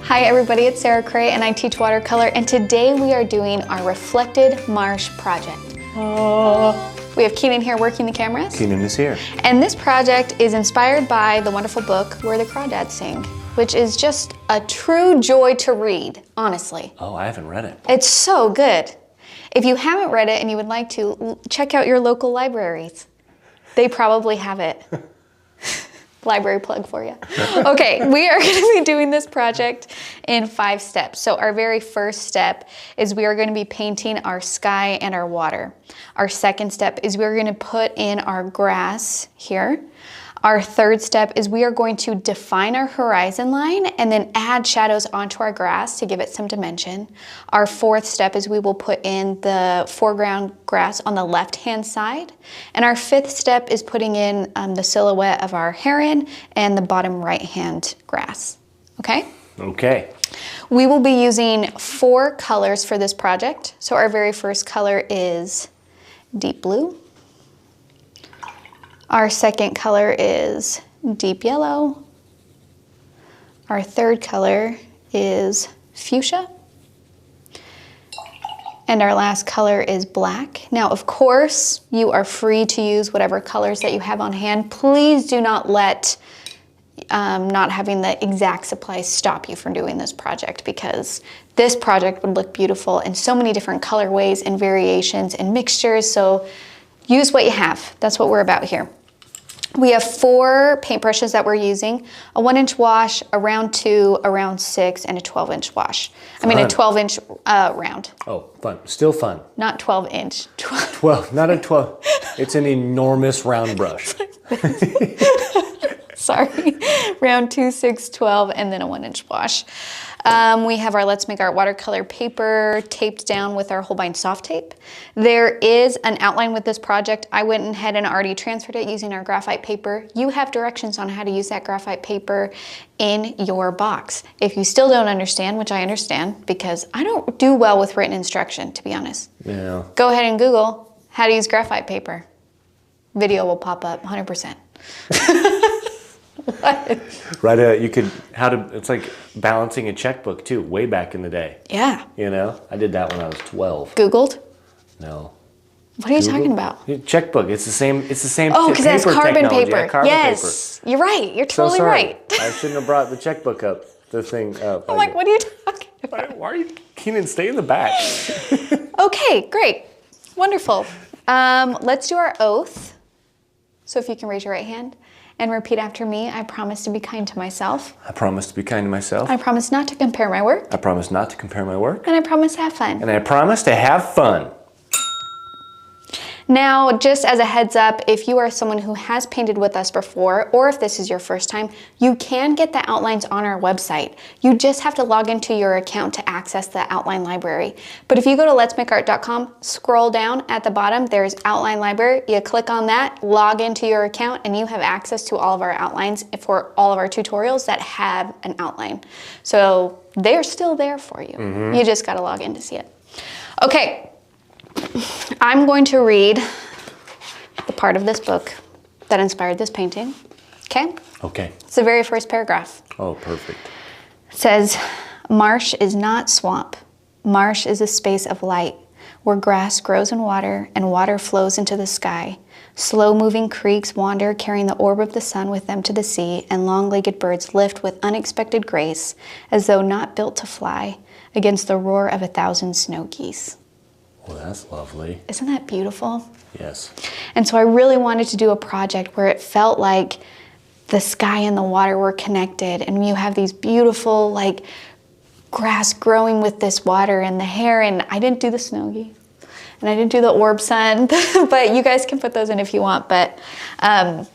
Hi everybody, it's Cray and I teach watercolor, and today we are doing our reflected marsh project. We have Keenan here working the cameras. Keenan is here. And this project is inspired by the wonderful book Where the Crawdads Sing, which is just a true joy to read, honestly. Oh, I haven't read it. It's so good. If you haven't read it and you would like to, check out your local libraries. They probably have it. Library plug for you. Okay, we are going to be doing this project in 5 steps. So our very first step is we are going to be painting our sky and our water. Our second step is we're going to put in our grass here. Our third step is we are going to define our horizon line and then add shadows onto our grass to give it some dimension. Our fourth step is we will put in the foreground grass on the left-hand side. And our fifth step is putting in the silhouette of our heron and the bottom right-hand grass. Okay? Okay. We will be using 4 colors for this project. So our very first color is deep blue. Our second color is deep yellow. Our third color is fuchsia. And our last color is black. Now, of course, you are free to use whatever colors that you have on hand. Please do not let not having the exact supplies stop you from doing this project, because this project would look beautiful in so many different colorways and variations and mixtures. So use what you have. That's what we're about here. We have 4 paintbrushes that we're using, a 1-inch wash, a round 2, a round 6, and a 12-inch wash. I mean a 12-inch round. Oh, fun. Still fun. Not 12-inch. 12, not a 12. It's an enormous round brush. Sorry. Round 2, 6, 12, and then a 1-inch wash. We have our Let's Make Art watercolor paper taped down with our Holbein soft tape. There is an outline with this project. I went ahead and already transferred it using our graphite paper. You have directions on how to use that graphite paper in your box. If you still don't understand, which I understand because I don't do well with written instruction, to be honest. Yeah. Go ahead and Google how to use graphite paper. Video will pop up 100%. Right, you could, it's like balancing a checkbook too, way back in the day. Yeah. You know, I did that when I was 12. Googled? No. What are you talking about? Checkbook, it's the same Oh, because that's carbon paper. Yeah, carbon yes, paper. You're right, you're totally right. I shouldn't have brought the checkbook up, the thing up. I'm like, what are you talking about? Why are you, Keenan, stay in the back. Okay, great, wonderful. Let's do our oath. So if you can raise your right hand and repeat after me. I promise to be kind to myself. I promise to be kind to myself. I promise not to compare my work. I promise not to compare my work. And I promise to have fun. And I promise to have fun. Now, just as a heads up, if you are someone who has painted with us before, or if this is your first time, you can get the outlines on our website. You just have to log into your account to access the outline library. But if you go to letsmakeart.com, scroll down at the bottom, there's outline library. You click on that, log into your account, and you have access to all of our outlines for all of our tutorials that have an outline. So they're still there for you. You just gotta log in to see it. Okay. I'm going to read the part of this book that inspired this painting, okay? Okay. It's the very first paragraph. Oh, perfect. It says, marsh is not swamp. Marsh is a space of light where grass grows in water and water flows into the sky. Slow-moving creeks wander, carrying the orb of the sun with them to the sea, and long-legged birds lift with unexpected grace, as though not built to fly, against the roar of 1,000 snow geese. Well, that's lovely. Isn't that beautiful? Yes. And so I really wanted to do a project where it felt like the sky and the water were connected, and you have these beautiful, like, grass growing with this water and the hair, and I didn't do the snow geese, and I didn't do the orb sun, but you guys can put those in if you want, but I'm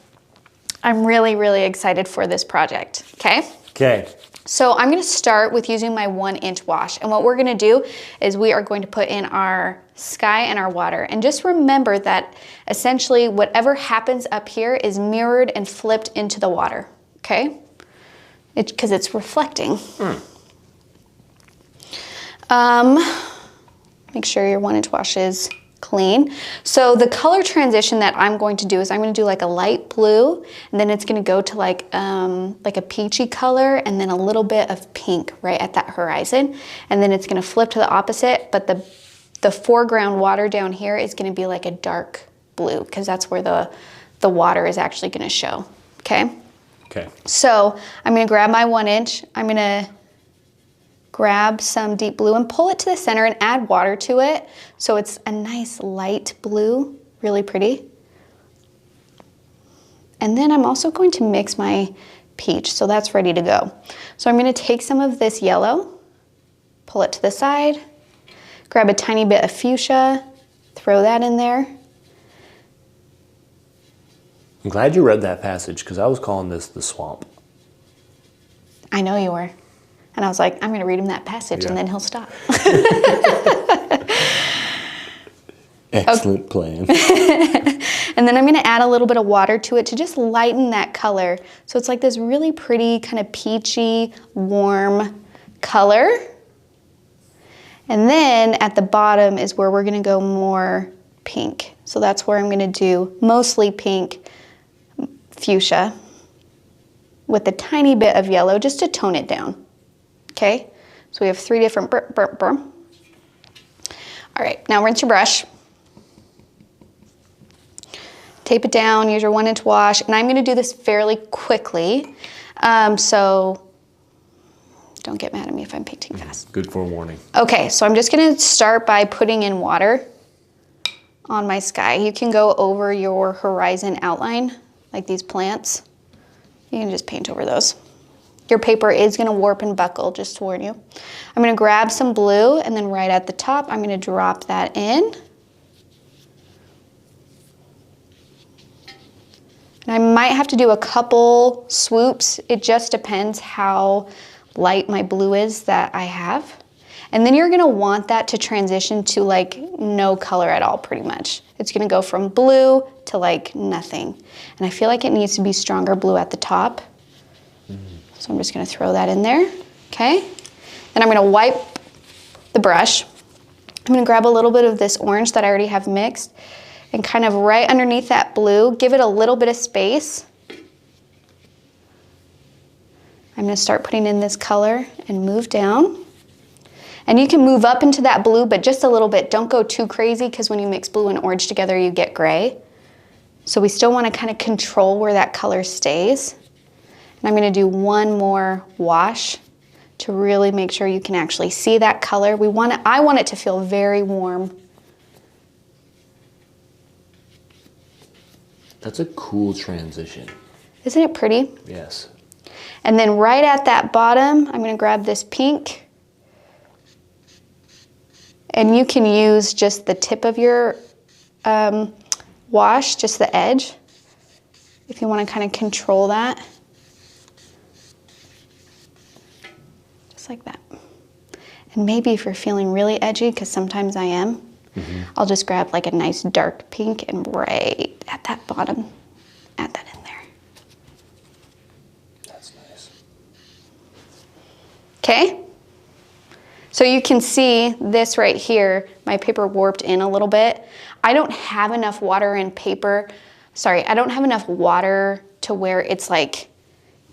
really, really excited for this project, okay? Okay. So I'm gonna start with using my 1-inch wash. And what we're gonna do is we are going to put in our sky and our water. And just remember that essentially whatever happens up here is mirrored and flipped into the water, okay? Because it's reflecting. Make sure your 1-inch wash is clean. So the color transition that I'm going to do is I'm going to do like a light blue, and then it's going to go to like a peachy color, and then a little bit of pink right at that horizon. And then it's going to flip to the opposite, but the foreground water down here is going to be like a dark blue, because that's where the water is actually going to show. Okay? Okay. So I'm going to grab my 1-inch. I'm going to grab some deep blue and pull it to the center and add water to it. So it's a nice light blue, really pretty. And then I'm also going to mix my peach, so that's ready to go. So I'm going to take some of this yellow, pull it to the side, grab a tiny bit of fuchsia, throw that in there. I'm glad you read that passage, because I was calling this the swamp. I know you were. And I was like, I'm going to read him that passage, and then he'll stop. Excellent plan. And then I'm going to add a little bit of water to it to just lighten that color. So it's like this really pretty kind of peachy, warm color. And then at the bottom is where we're going to go more pink. So that's where I'm going to do mostly pink fuchsia with a tiny bit of yellow just to tone it down. Okay, so we have 3 different All right, now rinse your brush. Tape it down, use your 1-inch wash, and I'm gonna do this fairly quickly, so don't get mad at me if I'm painting fast. Good forewarning. Okay, so I'm just gonna start by putting in water on my sky. You can go over your horizon outline, like these plants. You can just paint over those. Your paper is gonna warp and buckle, just to warn you. I'm gonna grab some blue, and then right at the top, I'm gonna drop that in. And I might have to do a couple swoops. It just depends how light my blue is that I have. And then you're gonna want that to transition to like no color at all, pretty much. It's gonna go from blue to like nothing. And I feel like it needs to be stronger blue at the top. So I'm just gonna throw that in there, okay? Then I'm gonna wipe the brush. I'm gonna grab a little bit of this orange that I already have mixed, and kind of right underneath that blue, give it a little bit of space. I'm gonna start putting in this color and move down. And you can move up into that blue, but just a little bit. Don't go too crazy, because when you mix blue and orange together, you get gray. So we still wanna kind of control where that color stays. And I'm gonna do one more wash to really make sure you can actually see that color. I want it to feel very warm. That's a cool transition. Isn't it pretty? Yes. And then right at that bottom, I'm gonna grab this pink. And you can use just the tip of your wash, just the edge, if you wanna kind of control that. Just like that. And maybe if you're feeling really edgy, because sometimes I am, I'll just grab like a nice dark pink and right at that bottom, add that in there. That's nice. Okay? So you can see this right here, my paper warped in a little bit. I don't have enough water in paper. Sorry, I don't have enough water to where it's like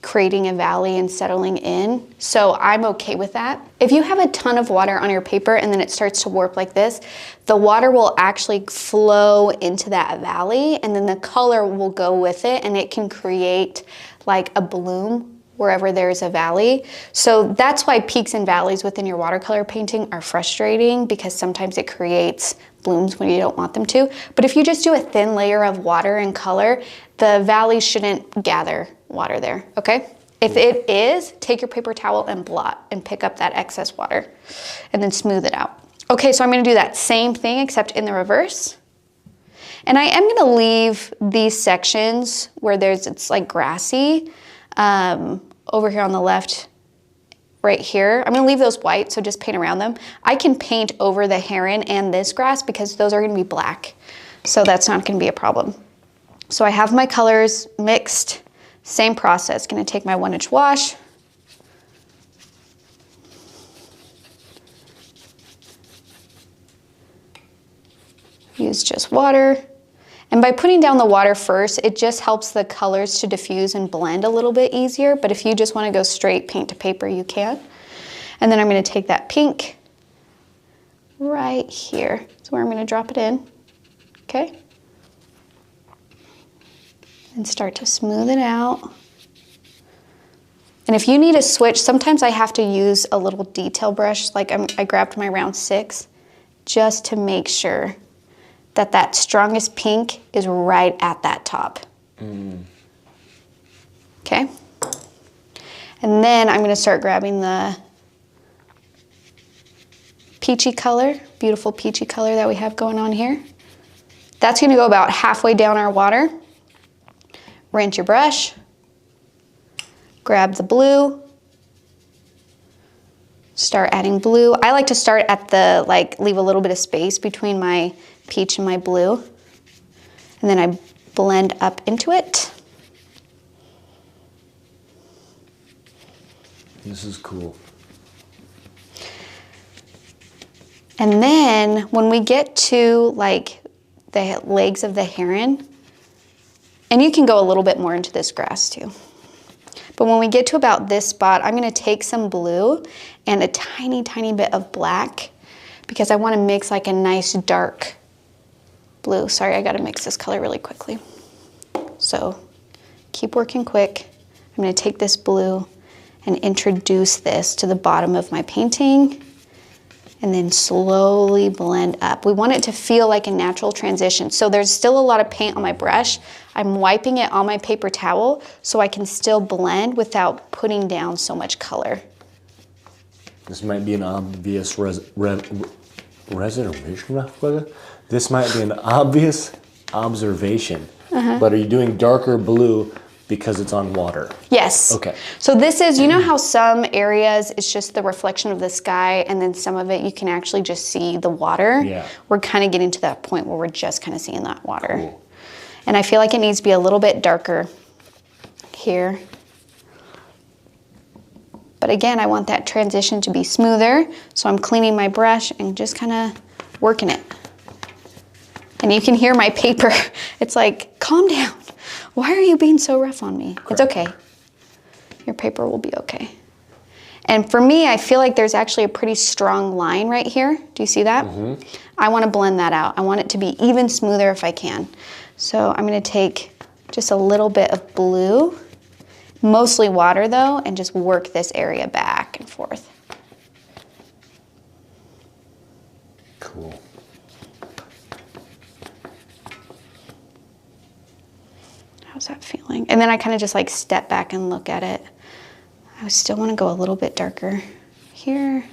creating a valley and settling in. So I'm okay with that. If you have a ton of water on your paper and then it starts to warp like this, the water will actually flow into that valley, and then the color will go with it, and it can create like a bloom wherever there's a valley. So that's why peaks and valleys within your watercolor painting are frustrating, because sometimes it creates blooms when you don't want them to. But if you just do a thin layer of water and color, the valley shouldn't gather water there, okay? If it is, take your paper towel and blot and pick up that excess water and then smooth it out. Okay, so I'm gonna do that same thing except in the reverse. And I am gonna leave these sections where it's like grassy, over here on the left, right here. I'm gonna leave those white, so just paint around them. I can paint over the heron and this grass because those are gonna be black. So that's not gonna be a problem. So I have my colors mixed, same process. Gonna take my 1-inch wash. use just water. And by putting down the water first, it just helps the colors to diffuse and blend a little bit easier. But if you just want to go straight paint to paper, you can. And then I'm going to take that pink right here. That's where I'm going to drop it in. Okay? And start to smooth it out. And if you need a switch, sometimes I have to use a little detail brush, like I grabbed my round 6, just to make sure that that strongest pink is right at that top. Okay? And then I'm gonna start grabbing the peachy color, beautiful peachy color that we have going on here. That's gonna go about halfway down our water. Rinse your brush, grab the blue, start adding blue. I like to start at the, leave a little bit of space between my peach and my blue. And then I blend up into it. This is cool. And then when we get to the legs of the heron, and you can go a little bit more into this grass too. But when we get to about this spot, I'm gonna take some blue and a tiny, tiny bit of black because I wanna mix like a nice dark blue. Sorry, I gotta mix this color really quickly. So keep working quick. I'm gonna take this blue and introduce this to the bottom of my painting and then slowly blend up. We want it to feel like a natural transition. So there's still a lot of paint on my brush. I'm wiping it on my paper towel so I can still blend without putting down so much color. This might be an obvious This might be an obvious observation, but are you doing darker blue because it's on water? Yes. Okay. So this is, you know how some areas it's just the reflection of the sky and then some of it you can actually just see the water? Yeah. We're kind of getting to that point where we're just kind of seeing that water. Cool. And I feel like it needs to be a little bit darker here. But again, I want that transition to be smoother, so I'm cleaning my brush and just kind of working it. And you can hear my paper. It's like, calm down. Why are you being so rough on me? Correct. It's okay. Your paper will be okay. And for me, I feel like there's actually a pretty strong line right here. Do you see that? Mm-hmm. I want to blend that out. I want it to be even smoother if I can. So I'm going to take just a little bit of blue, mostly water though, and just work this area back and forth. Cool. How's that feeling? And then I kind of just like step back and look at it. I still want to go a little bit darker here.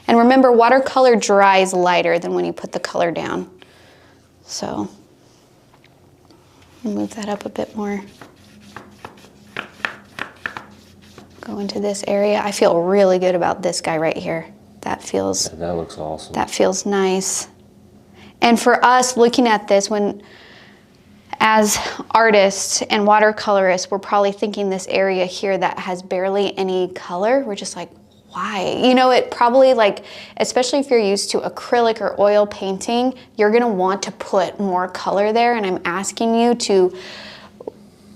And remember, watercolor dries lighter than when you put the color down. So move that up a bit more. Go into this area. I feel really good about this guy right here. That feels, that looks awesome. That feels nice. And for us looking at this, as artists and watercolorists, we're probably thinking this area here that has barely any color. We're just like, why? You know, it probably especially if you're used to acrylic or oil painting, you're gonna want to put more color there, and I'm asking you to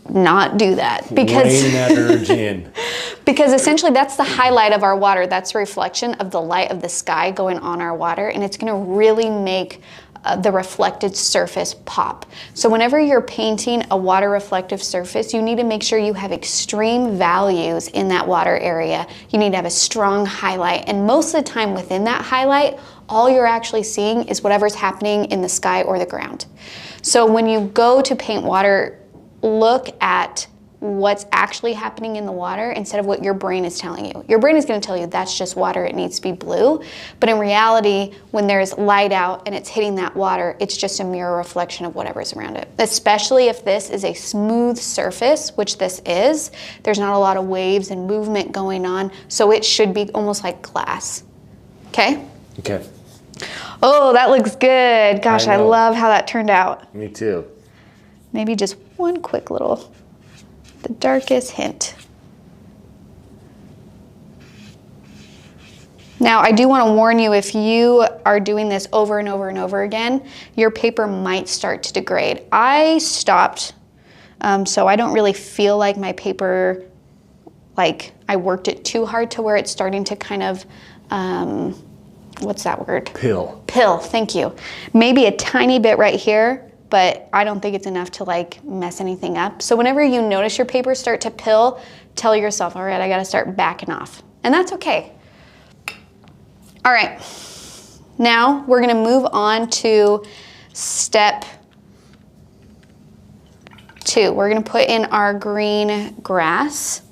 not do that because rein that urge in. Because essentially that's the highlight of our water. That's a reflection of the light of the sky going on our water, and it's gonna really make the reflected surface pop. So whenever you're painting a water reflective surface, you need to make sure you have extreme values in that water area. You need to have a strong highlight, and most of the time within that highlight, all you're actually seeing is whatever's happening in the sky or the ground. So when you go to paint water, look at what's actually happening in the water instead of what your brain is telling you. Your brain is going to tell you that's just water, it needs to be blue. But in reality, when there's light out and it's hitting that water, it's just a mirror reflection of whatever's around it. Especially if this is a smooth surface, which this is, there's not a lot of waves and movement going on, so it should be almost like glass. Okay? Okay. Oh, that looks good. Gosh, I love how that turned out. Me too. Maybe just one quick little, the darkest hint. Now, I do want to warn you, if you are doing this over and over and over again, your paper might start to degrade. I stopped, so I don't really feel like my paper, like I worked it too hard to where it's starting to kind of, what's that word? Pill. Pill, thank you. Maybe a tiny bit right here, but I don't think it's enough to like mess anything up. So whenever you notice your paper start to pill, tell yourself, all right, I gotta start backing off. And that's okay. All right, now we're gonna move on to step 2. We're gonna put in our green grass.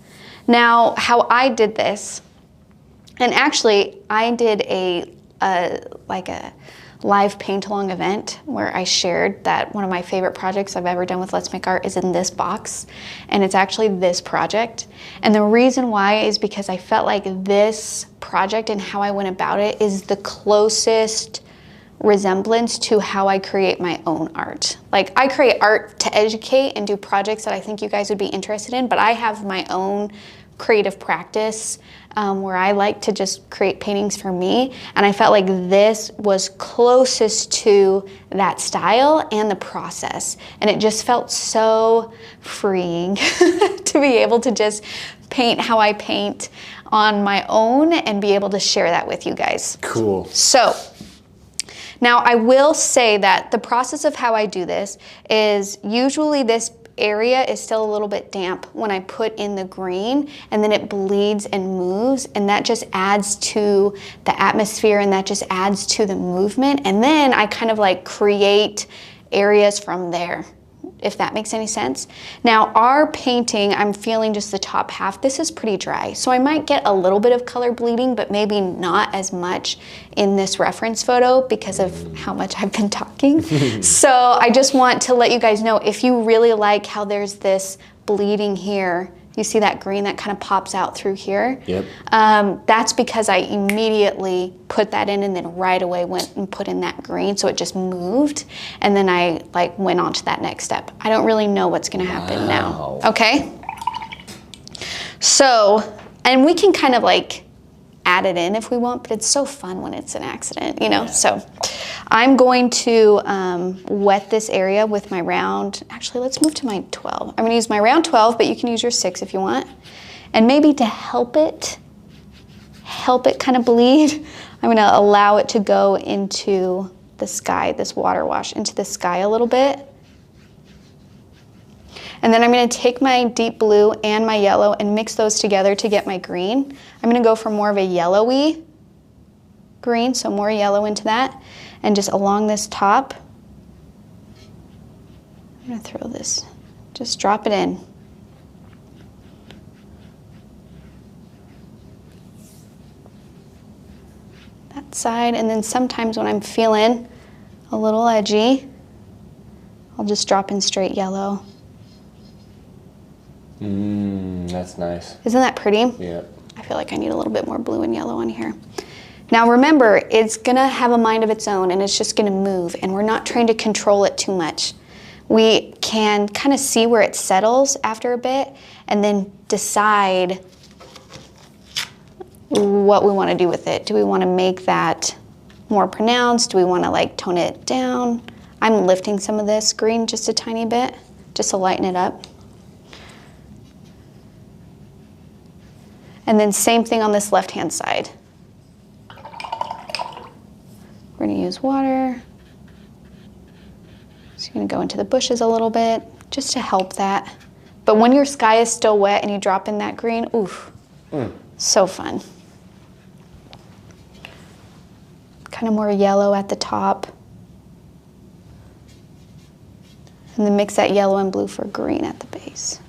Now, how I did this, and actually I did a live paint-along event where I shared that one of my favorite projects I've ever done with Let's Make Art is in this box, and it's actually this project. And the reason why is because I felt like this project and how I went about it is the closest resemblance to how I create my own art. Like, I create art to educate and do projects that I think you guys would be interested in, but I have my own creative practice where I like to just create paintings for me, and I felt like this was closest to that style and the process, and it just felt so freeing to be able to just paint how I paint on my own and be able to share that with you guys. Cool. So now I will say that the process of how I do this is usually this area is still a little bit damp when I put in the green, and then it bleeds and moves, and that just adds to the atmosphere, and that just adds to the movement, and then I kind of like create areas from there, if that makes any sense. Now, our painting, I'm feeling just the top half. This is pretty dry, so I might get a little bit of color bleeding, but maybe not as much in this reference photo because of how much I've been talking. So I just want to let you guys know, if you really like how there's this bleeding here, you see that green that kind of pops out through here? Yep. That's because I immediately put that in and then right away went and put in that green, so it just moved, and then I like went on to that next step. I don't really know what's gonna happen now. Okay? So, and we can kind of like add it in if we want, but it's so fun when it's an accident, you know? Yeah. So I'm going to wet this area with my round. Actually, let's move to my 12. I'm gonna use my round 12, but you can use your 6 if you want. And maybe to help it kind of bleed, I'm gonna allow it to go into the sky, this water wash into the sky a little bit. And then I'm gonna take my deep blue and my yellow and mix those together to get my green. I'm gonna go for more of a yellowy green, so more yellow into that. And just along this top, I'm gonna throw this, just drop it in. That side, and then sometimes when I'm feeling a little edgy, I'll just drop in straight yellow. That's nice. Isn't that pretty? Yeah. I feel like I need a little bit more blue and yellow on here. Now remember, it's gonna have a mind of its own, and it's just gonna move, and we're not trying to control it too much. We can kind of see where it settles after a bit and then decide what we want to do with it. Do we want to make that more pronounced? Do we want to like tone it down? I'm lifting some of this green just a tiny bit, just to lighten it up. And then same thing on this left-hand side. We're gonna use water. So you're gonna go into the bushes a little bit, just to help that. But when your sky is still wet and you drop in that green, oof, so fun. Kind of more yellow at the top. And then mix that yellow and blue for green at the base.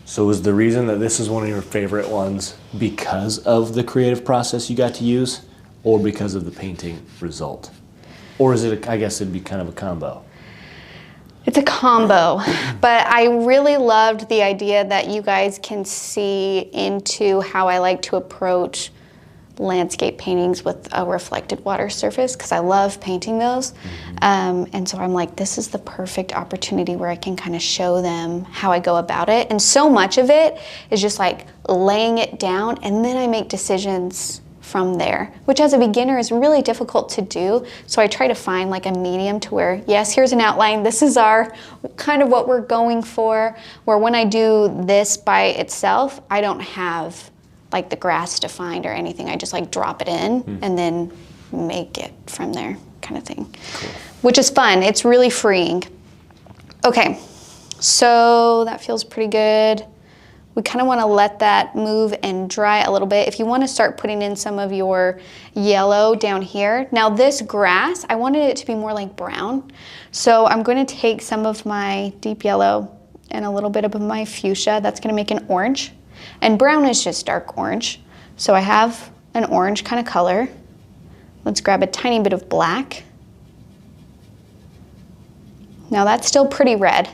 So is the reason that this is one of your favorite ones because of the creative process you got to use, or because of the painting result? Or is it, I guess it'd be kind of a combo? It's a combo, but I really loved the idea that you guys can see into how I like to approach landscape paintings with a reflected water surface, because I love painting those. And so I'm like, this is the perfect opportunity where I can kind of show them how I go about it. And so much of it is just like laying it down, and then I make decisions from there, which as a beginner is really difficult to do. So I try to find like a medium to where, yes, here's an outline. This is our kind of what we're going for, where when I do this by itself, I don't have like the grass defined or anything. I just like drop it in and then make it from there kind of thing, cool. Which is fun. It's really freeing. Okay, so that feels pretty good. We kind of want to let that move and dry a little bit. If you want to start putting in some of your yellow down here. Now this grass, I wanted it to be more like brown. So I'm going to take some of my deep yellow and a little bit of my fuchsia. That's going to make an orange. And brown is just dark orange. So I have an orange kind of color. Let's grab a tiny bit of black. Now that's still pretty red.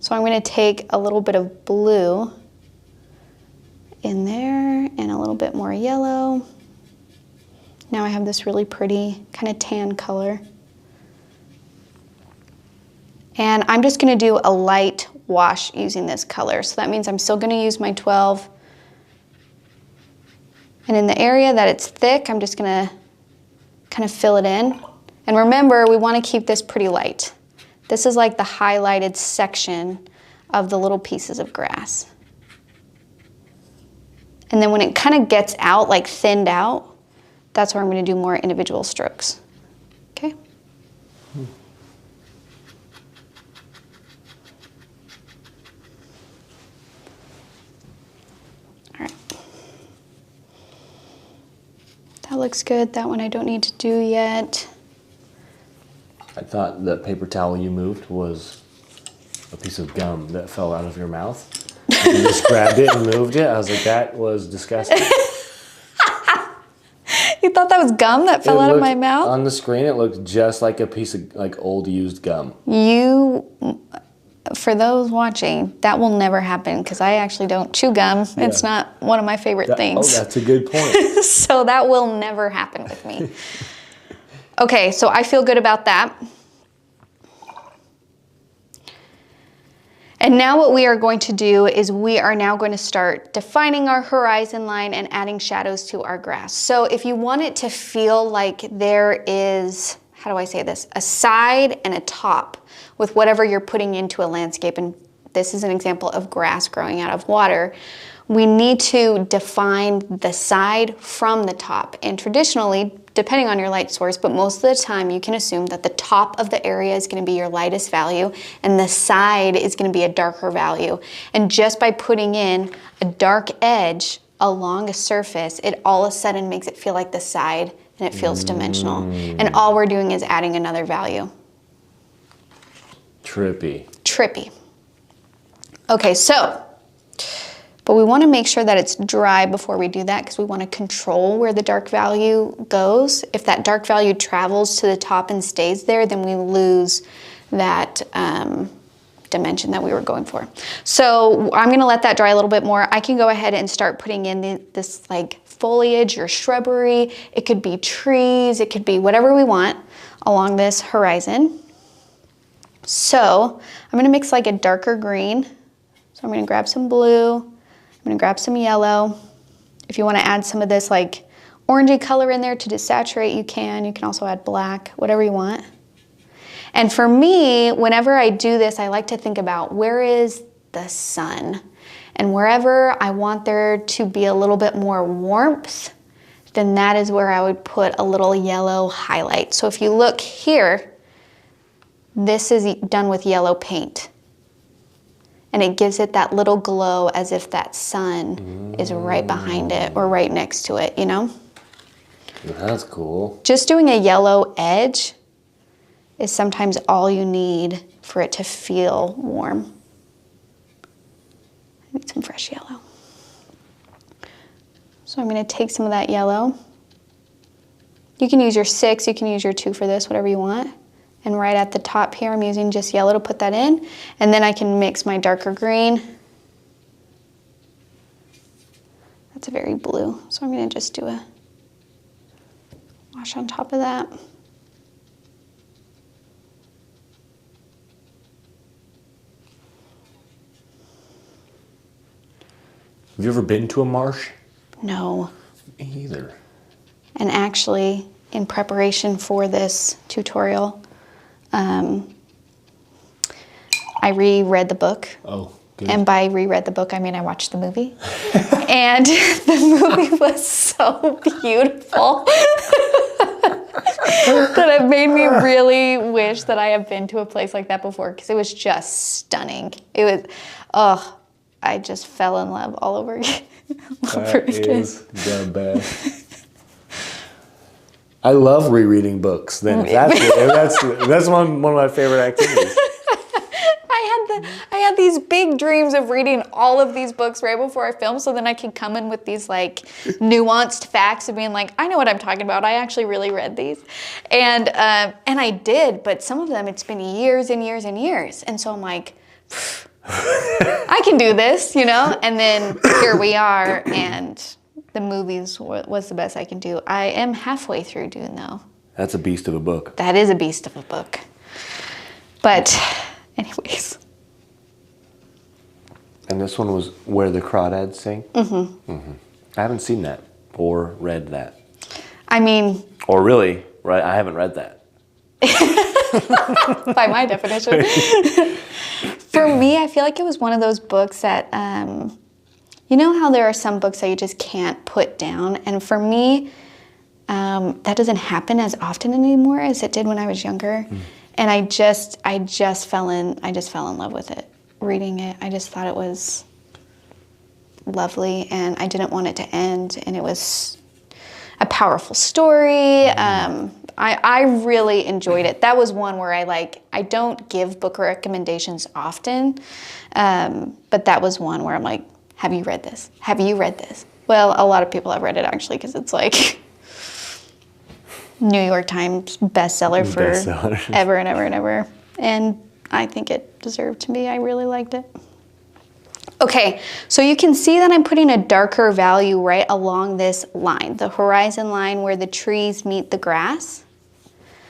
So I'm going to take a little bit of blue in there and a little bit more yellow. Now I have this really pretty kind of tan color. And I'm just going to do a light wash using this color. So that means I'm still going to use my 12. And in the area that it's thick, I'm just going to kind of fill it in. And remember, we want to keep this pretty light. This is like the highlighted section of the little pieces of grass. And then when it kind of gets out, like thinned out, that's where I'm going to do more individual strokes. Okay? All right. That looks good. That one I don't need to do yet. I thought the paper towel you moved was a piece of gum that fell out of your mouth. You just grabbed it and moved it. I was like, that was disgusting. You thought that was gum that fell out of my mouth? On the screen, it looked just like a piece of like old used gum. For those watching, that will never happen because I actually don't chew gum. Yeah. It's not one of my favorite things. Oh, that's a good point. So that will never happen with me. Okay, so I feel good about that. And now what we are going to do is we are now going to start defining our horizon line and adding shadows to our grass. So if you want it to feel like there is, how do I say this, a side and a top with whatever you're putting into a landscape, and this is an example of grass growing out of water, we need to define the side from the top. And traditionally, depending on your light source, but most of the time you can assume that the top of the area is going to be your lightest value and the side is going to be a darker value. And just by putting in a dark edge along a surface, it all of a sudden makes it feel like the side and it feels dimensional. And all we're doing is adding another value. Trippy. Trippy. Okay, so, but we want to make sure that it's dry before we do that because we want to control where the dark value goes. If that dark value travels to the top and stays there, then we lose that dimension that we were going for. So I'm going to let that dry a little bit more. I can go ahead and start putting in this like foliage or shrubbery. It could be trees. It could be whatever we want along this horizon. So I'm going to mix like a darker green. So I'm going to grab some blue. I'm going to grab some yellow. If you want to add some of this like orangey color in there to desaturate, you can. You can also add black, whatever you want. And for me, whenever I do this, I like to think about where is the sun? And wherever I want there to be a little bit more warmth, then that is where I would put a little yellow highlight. So if you look here, this is done with yellow paint. And it gives it that little glow as if that sun is right behind it or right next to it, you know? That's cool. Just doing a yellow edge is sometimes all you need for it to feel warm. I need some fresh yellow. So I'm going to take some of that yellow. You can use your 6, you can use your 2 for this, whatever you want. And right at the top here, I'm using just yellow to put that in. And then I can mix my darker green. That's a very blue. So I'm going to just do a wash on top of that. Have you ever been to a marsh? No. Me either. And actually, in preparation for this tutorial, I reread the book. Oh, good. And by reread the book, I mean I watched the movie. And the movie was so beautiful that it made me really wish that I had been to a place like that before, because it was just stunning. It was, oh, I just fell in love all over again. That is the best. I love rereading books. Then that's one of my favorite activities. I had these big dreams of reading all of these books right before I filmed, so then I could come in with these like nuanced facts of being like, I know what I'm talking about. I actually really read these, and I did. But some of them, it's been years and years and years, and so I'm like, I can do this, you know. And then here we are, and the movies was the best I can do. I am halfway through Dune, though. That's a beast of a book. That is a beast of a book. But anyways. And this one was Where the Crawdads Sing? Mm-hmm. Mm-hmm. I haven't seen that or read that. I mean... Or really, right? I haven't read that. By my definition. For me, I feel like it was one of those books that... you know how there are some books that you just can't put down? And for me, that doesn't happen as often anymore as it did when I was younger. Mm. And I just fell in love with it. Reading it, I just thought it was lovely, and I didn't want it to end, and it was a powerful story. I really enjoyed it. That was one where I don't give book recommendations often, but that was one where I'm like, have you read this? Have you read this? Well, a lot of people have read it actually, because it's like New York Times bestseller for ever and ever and ever. And I think it deserved to be. I really liked it. Okay, so you can see that I'm putting a darker value right along this line, the horizon line where the trees meet the grass.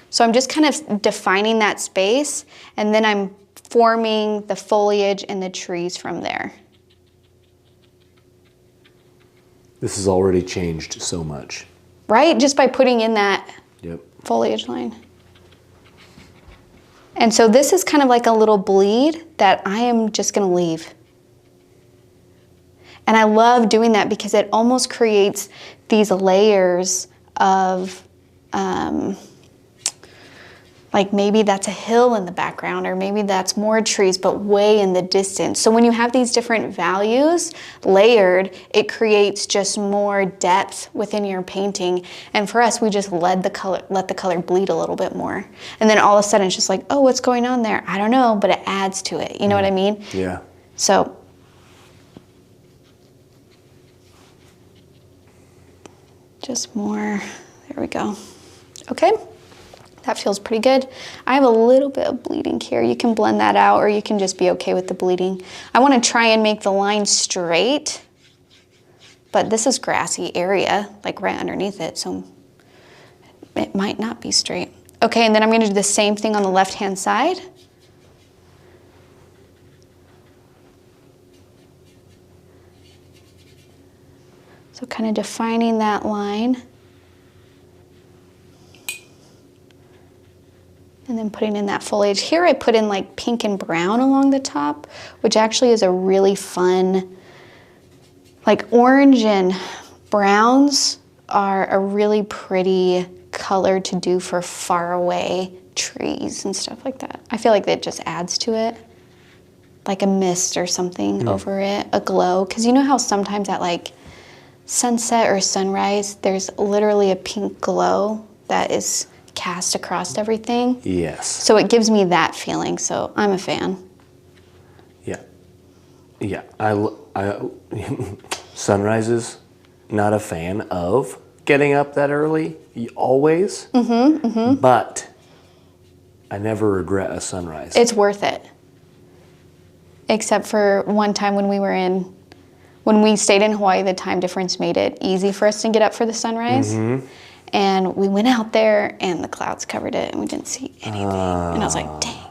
So I'm just kind of defining that space, and then I'm forming the foliage and the trees from there. This has already changed so much. Right? Just by putting in that foliage line. And so this is kind of like a little bleed that I am just gonna leave. And I love doing that because it almost creates these layers of, like maybe that's a hill in the background, or maybe that's more trees, but way in the distance. So when you have these different values layered, it creates just more depth within your painting. And for us, we just let the color bleed a little bit more. And then all of a sudden it's just like, oh, what's going on there? I don't know, but it adds to it. You know what I mean? Yeah. So just more, there we go. Okay. That feels pretty good. I have a little bit of bleeding here. You can blend that out, or you can just be okay with the bleeding. I want to try and make the line straight, but this is grassy area, like right underneath it, so it might not be straight. Okay, and then I'm going to do the same thing on the left-hand side. So kind of defining that line. And then putting in that foliage. Here I put in like pink and brown along the top, which actually is a really fun, like orange and browns are a really pretty color to do for far away trees and stuff like that. I feel like it just adds to it, like a mist or something over it, a glow. Because you know how sometimes at like sunset or sunrise, there's literally a pink glow that is cast across everything. Yes. So it gives me that feeling, so I'm a fan. Yeah. Yeah. I sunrises, not a fan of getting up that early, always. But I never regret a sunrise. It's worth it. Except for one time when we stayed in Hawaii, the time difference made it easy for us to get up for the sunrise. And we went out there and the clouds covered it and we didn't see anything. And I was like, dang.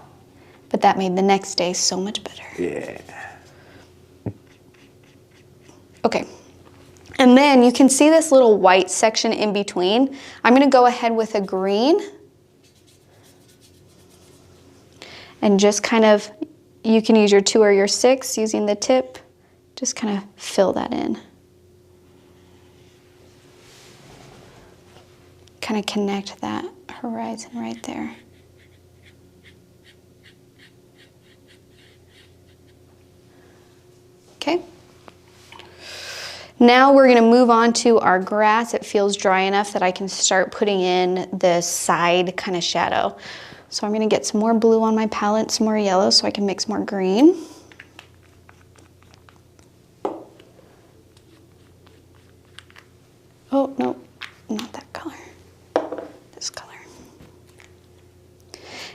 But that made the next day so much better. Yeah. Okay. And then you can see this little white section in between. I'm gonna go ahead with a green and just kind of, you can use your 2 or your 6 using the tip, just kind of fill that in. Kind of connect that horizon right there. Okay. Now we're going to move on to our grass. It feels dry enough that I can start putting in the side kind of shadow. So I'm going to get some more blue on my palette, some more yellow so I can mix more green. Oh, no, not that color. This color.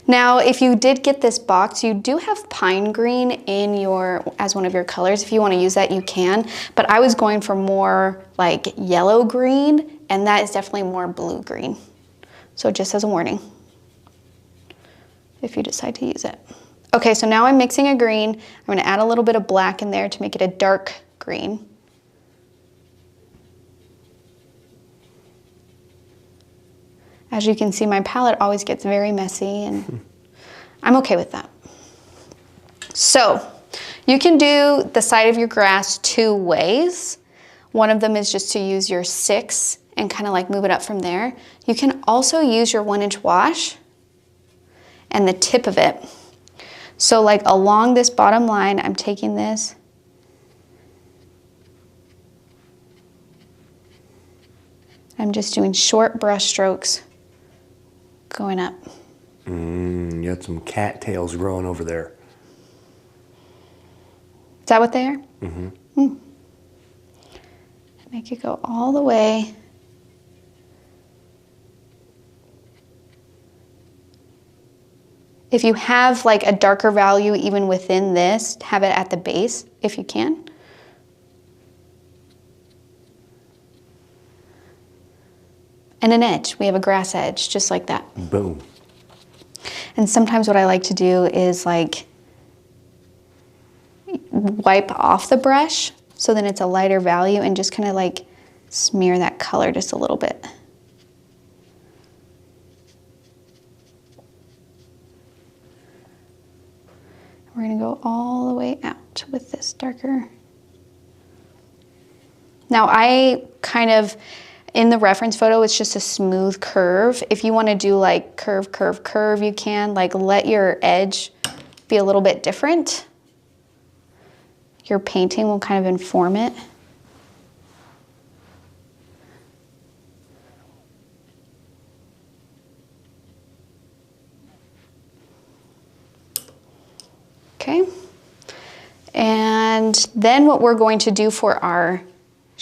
Now, if you did get this box, you do have pine green in your, as one of your colors. If you want to use that, you can. But I was going for more like yellow green, and that is definitely more blue green. So just as a warning, if you decide to use it. Okay, so now I'm mixing a green. I'm going to add a little bit of black in there to make it a dark green. As you can see, my palette always gets very messy, and I'm okay with that. So you can do the side of your grass 2 ways. One of them is just to use your 6 and kind of like move it up from there. You can also use your 1-inch wash and the tip of it. So like along this bottom line, I'm taking this I'm just doing short brush strokes going up. You got some cattails growing over there. Is that what they are? Mm-hmm. Make it go all the way. If you have like a darker value even within this, have it at the base if you can. And an edge. We have a grass edge, just like that. Boom. And sometimes what I like to do is like wipe off the brush so then it's a lighter value and just kind of like smear that color just a little bit. We're gonna go all the way out with this darker. Now I kind of, in the reference photo, it's just a smooth curve. If you want to do like curve, curve, curve, you can. Like let your edge be a little bit different. Your painting will kind of inform it. Okay. And then what we're going to do for our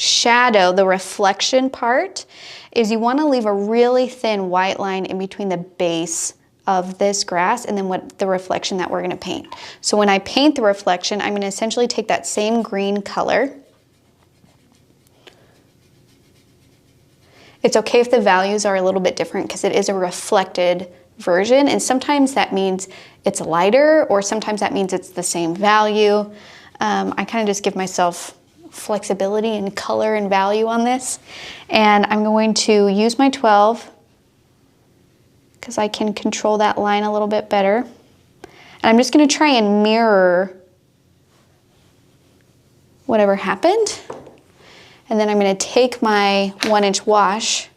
shadow, the reflection part, is you want to leave a really thin white line in between the base of this grass and then what the reflection that we're going to paint. So when I paint the reflection, I'm going to essentially take that same green color. It's okay if the values are a little bit different because it is a reflected version, and sometimes that means it's lighter or sometimes that means it's the same value. I kind of just give myself flexibility and color and value on this, and I'm going to use my 12 because I can control that line a little bit better, and I'm just going to try and mirror whatever happened, and then I'm going to take my 1-inch wash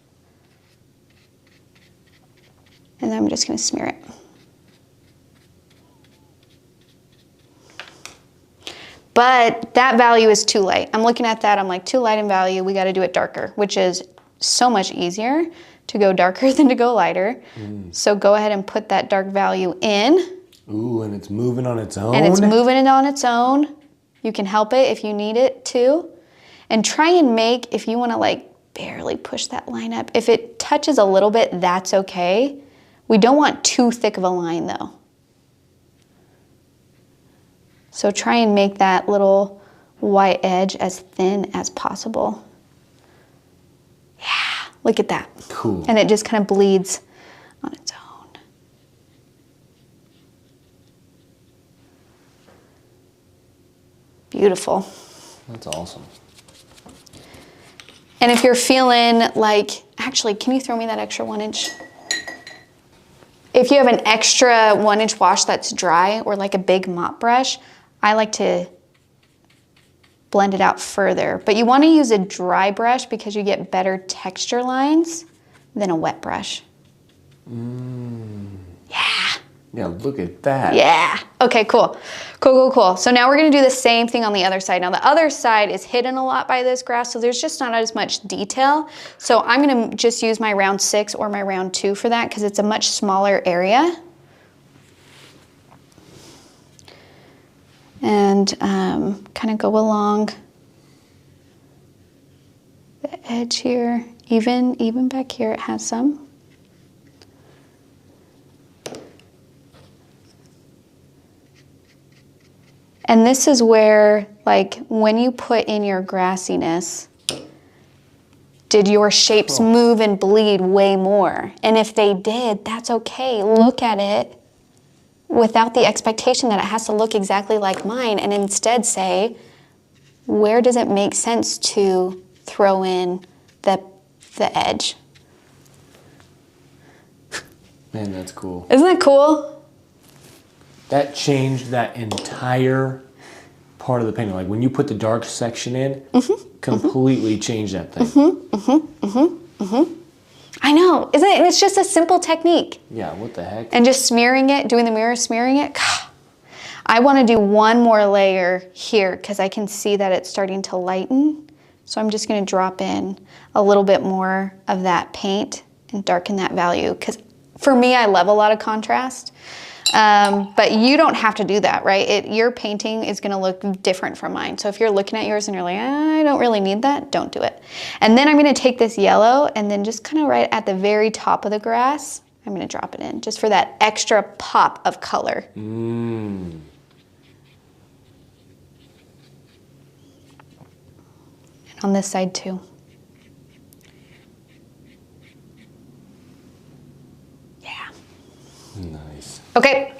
and I'm just going to smear it. But that value is too light. I'm looking at that, I'm like, too light in value, we gotta do it darker, which is so much easier to go darker than to go lighter. So go ahead and put that dark value in. Ooh, and it's moving on its own. And it's moving it on its own. You can help it if you need it to. And try and make, if you wanna like barely push that line up, if it touches a little bit, that's okay. We don't want too thick of a line though. So try and make that little white edge as thin as possible. Yeah, look at that. Cool. And it just kind of bleeds on its own. Beautiful. That's awesome. And if you're feeling like, actually, can you throw me that extra 1 inch? If you have an extra 1 inch wash that's dry or like a big mop brush, I like to blend it out further. But you want to use a dry brush because you get better texture lines than a wet brush. Yeah. Yeah, look at that. Yeah. Okay, cool. Cool. So now we're gonna do the same thing on the other side. Now the other side is hidden a lot by this grass, so there's just not as much detail. So I'm gonna just use my round 6 or my round 2 for that because it's a much smaller area. And kind of go along the edge here. Even back here it has some. And this is where, like, when you put in your grassiness, did your shapes move and bleed way more? And if they did, that's okay. Look at it without the expectation that it has to look exactly like mine, and instead say, where does it make sense to throw in the edge? Man, that's cool. Isn't that cool? That changed that entire part of the painting. Like when you put the dark section in, completely changed that thing. I know, isn't it? And it's just a simple technique. Yeah, what the heck? And just smearing it, doing the mirror, smearing it. I want to do one more layer here because I can see that it's starting to lighten. So I'm just going to drop in a little bit more of that paint and darken that value. Because for me, I love a lot of contrast. But you don't have to do that, right? Your painting is going to look different from mine. So if you're looking at yours and you're like, I don't really need that, don't do it. And then I'm going to take this yellow and then just kind of right at the very top of the grass, I'm going to drop it in just for that extra pop of color. And on this side too. Yeah. Nice. Okay,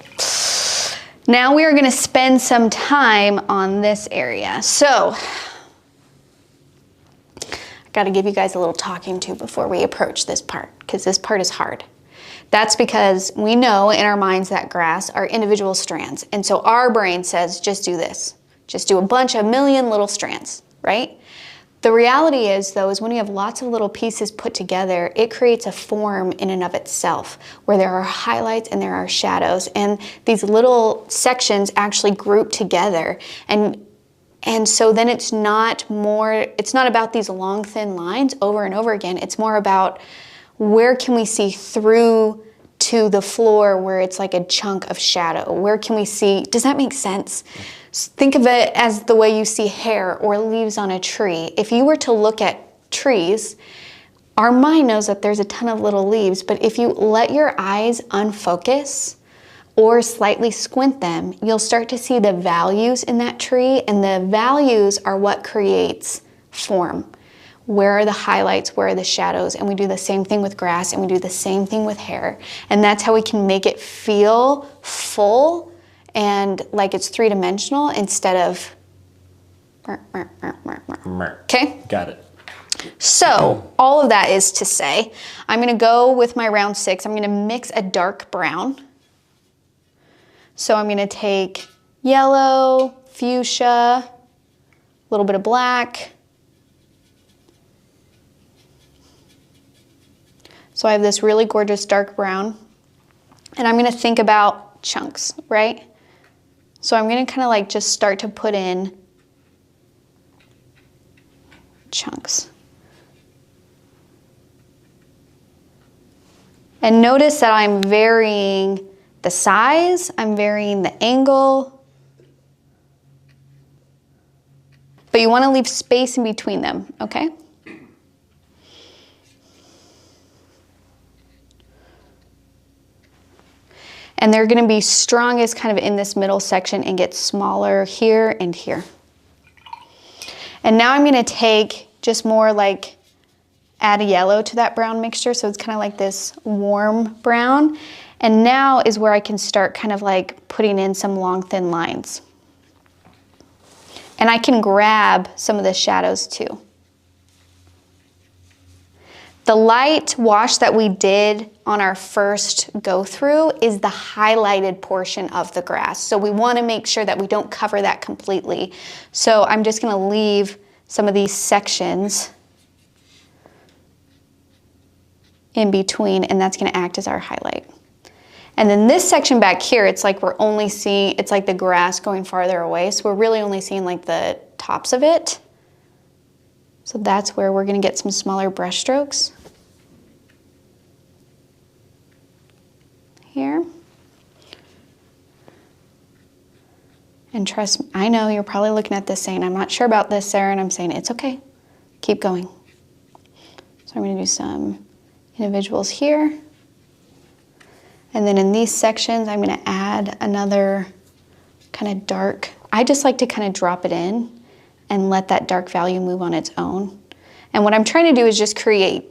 now we are going to spend some time on this area. So, I got to give you guys a little talking to before we approach this part, because this part is hard. That's because we know in our minds that grass are individual strands, and so our brain says, just do this. Just do a million little strands, right? The reality is, though, is when you have lots of little pieces put together, it creates a form in and of itself where there are highlights and there are shadows, and these little sections actually group together. And so then it's not about these long, thin lines over and over again. It's more about where can we see through to the floor where it's like a chunk of shadow? Where can we see? Does that make sense? Think of it as the way you see hair or leaves on a tree. If you were to look at trees, our mind knows that there's a ton of little leaves, but if you let your eyes unfocus or slightly squint them, you'll start to see the values in that tree, and the values are what creates form. Where are the highlights? Where are the shadows? And we do the same thing with grass, and we do the same thing with hair. And that's how we can make it feel full and like it's three-dimensional instead of okay? Got it. So all of that is to say, I'm gonna go with my round 6. I'm gonna mix a dark brown. So I'm gonna take yellow, fuchsia, a little bit of black. So I have this really gorgeous dark brown, and I'm gonna think about chunks, right? So I'm gonna kind of like just start to put in chunks. And notice that I'm varying the size, I'm varying the angle, but you wanna leave space in between them, okay? And they're gonna be strongest kind of in this middle section and get smaller here and here. And now I'm gonna take just more like, add a yellow to that brown mixture, so it's kind of like this warm brown. And now is where I can start kind of like putting in some long, thin lines. And I can grab some of the shadows too. The light wash that we did on our first go through is the highlighted portion of the grass. So we want to make sure that we don't cover that completely. So I'm just going to leave some of these sections in between, and that's going to act as our highlight. And then this section back here, it's like we're only seeing, it's like the grass going farther away. So we're really only seeing like the tops of it. So that's where we're going to get some smaller brush strokes. Here. And trust me, I know you're probably looking at this saying, I'm not sure about this, Sarah, and I'm saying, it's okay. Keep going. So I'm going to do some individuals here. And then in these sections, I'm going to add another kind of dark. I just like to kind of drop it in and let that dark value move on its own. And what I'm trying to do is just create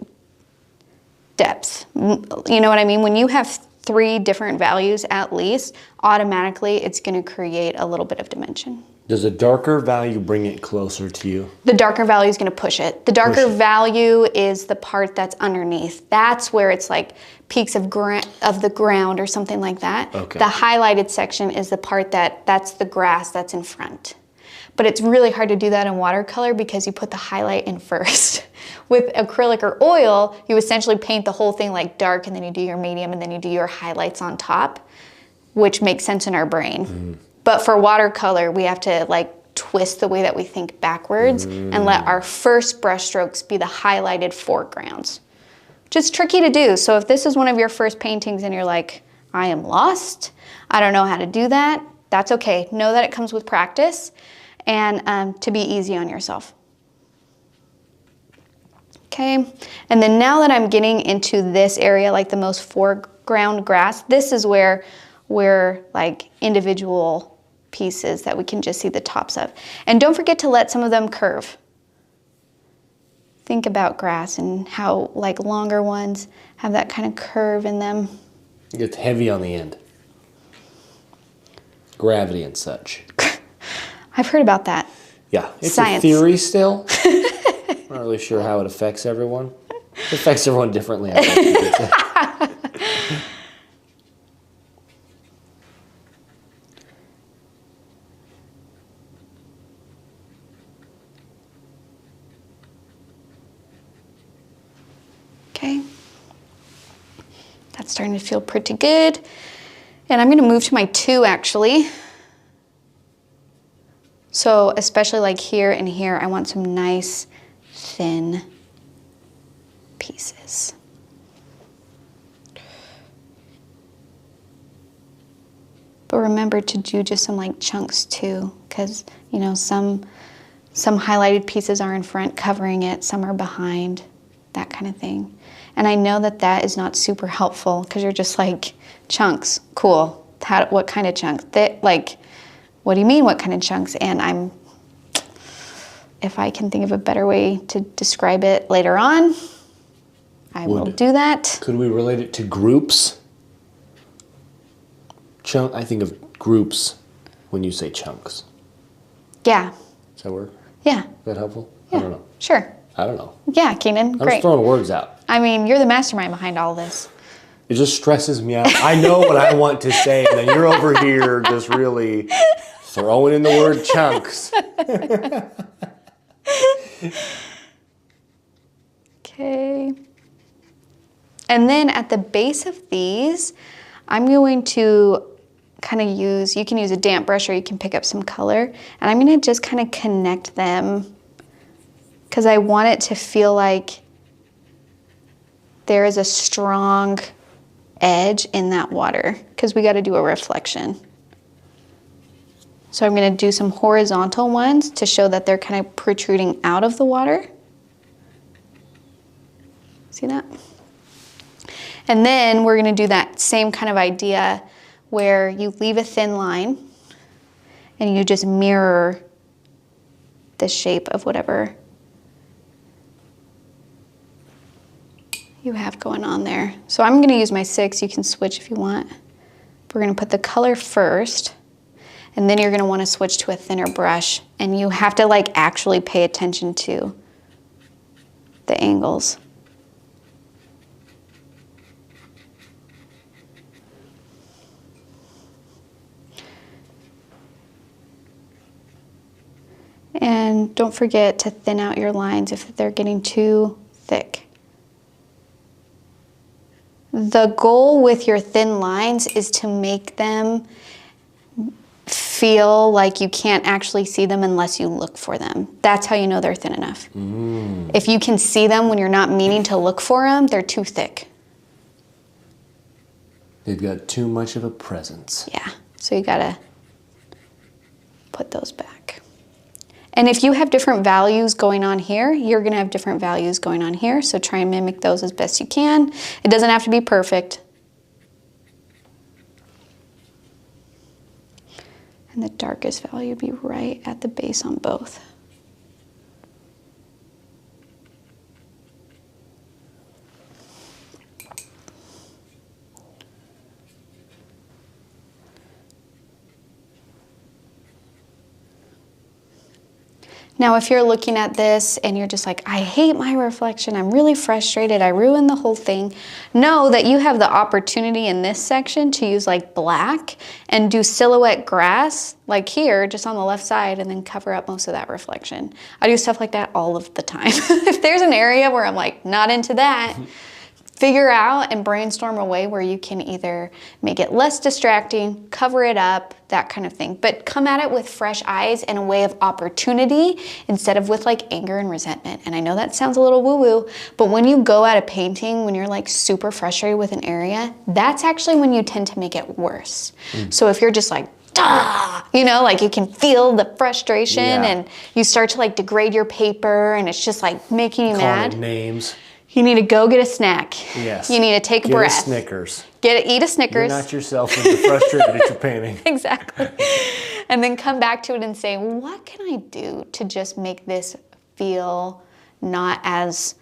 depth. You know what I mean? When you have 3 different values at least, automatically it's going to create a little bit of dimension. Does a darker value bring it closer to you? The darker value is going to push it. The darker value is the part that's underneath. That's where it's like peaks of the ground or something like that. Okay. The highlighted section is the part that's the grass that's in front. But it's really hard to do that in watercolor because you put the highlight in first. With acrylic or oil, you essentially paint the whole thing like dark, and then you do your medium, and then you do your highlights on top, which makes sense in our brain. But for watercolor, we have to like twist the way that we think backwards and let our first brush strokes be the highlighted foregrounds. Just tricky to do. So if this is one of your first paintings and you're like, I am lost, I don't know how to do that, that's okay. Know that it comes with practice, and to be easy on yourself. Okay, and then now that I'm getting into this area, like the most foreground grass, this is where we're like individual pieces that we can just see the tops of. And don't forget to let some of them curve. Think about grass and how like longer ones have that kind of curve in them. It's heavy on the end. Gravity and such. I've heard about that. Yeah, it's Science. a theory still. I'm not really sure how it affects everyone. It affects everyone differently, I think. Okay. That's starting to feel pretty good. And I'm going to move to my 2 actually. So especially like here and here, I want some nice thin pieces. But remember to do just some like chunks too, because you know some highlighted pieces are in front covering it, some are behind, that kind of thing. And I know that that is not super helpful because you're just like, chunks, cool. What kind of chunks? Like, what do you mean what kind of chunks? And if I can think of a better way to describe it later on, I will do that. Could we relate it to groups? I think of groups when you say chunks. Yeah. Does that work? Yeah. Is that helpful? Yeah. I don't know. Sure. I don't know. Yeah, Keenan, I'm great. just throwing words out. I mean, you're the mastermind behind all this. It just stresses me out. I know what I want to say, and then you're over here just really throwing in the word chunks. Okay. And then at the base of these, I'm going to kind of you can use a damp brush or you can pick up some color, and I'm going to just kind of connect them because I want it to feel like there is a strong edge in that water because we got to do a reflection. So I'm going to do some horizontal ones to show that they're kind of protruding out of the water. See that? And then we're going to do that same kind of idea where you leave a thin line and you just mirror the shape of whatever you have going on there. So I'm going to use my 6. You can switch if you want. We're going to put the color first, and then you're going to want to switch to a thinner brush, and you have to like actually pay attention to the angles. And don't forget to thin out your lines if they're getting too thick. The goal with your thin lines is to make them feel like you can't actually see them unless you look for them. That's how you know they're thin enough. If you can see them when you're not meaning to look for them, they're too thick. They've got too much of a presence. Yeah, so you gotta put those back. And if you have different values going on here, you're gonna have different values going on here, so try and mimic those as best you can. It doesn't have to be perfect. And the darkest value would be right at the base on both. Now, if you're looking at this and you're just like, I hate my reflection, I'm really frustrated, I ruined the whole thing, know that you have the opportunity in this section to use like black and do silhouette grass, like here, just on the left side, and then cover up most of that reflection. I do stuff like that all of the time. If there's an area where I'm like, not into that, figure out and brainstorm a way where you can either make it less distracting, cover it up, that kind of thing. But come at it with fresh eyes and a way of opportunity instead of with like anger and resentment. And I know that sounds a little woo-woo, but when you go at a painting, when you're like super frustrated with an area, that's actually when you tend to make it worse. So if you're just like, you know, like you can feel the frustration and you start to like degrade your paper and it's just like making you mad. Calling names. You need to go get a snack. Yes. You need to take a breath. Get a Snickers. Eat a Snickers. You're not yourself when you're frustrated at your painting. Exactly. And then come back to it and say, what can I do to just make this feel not as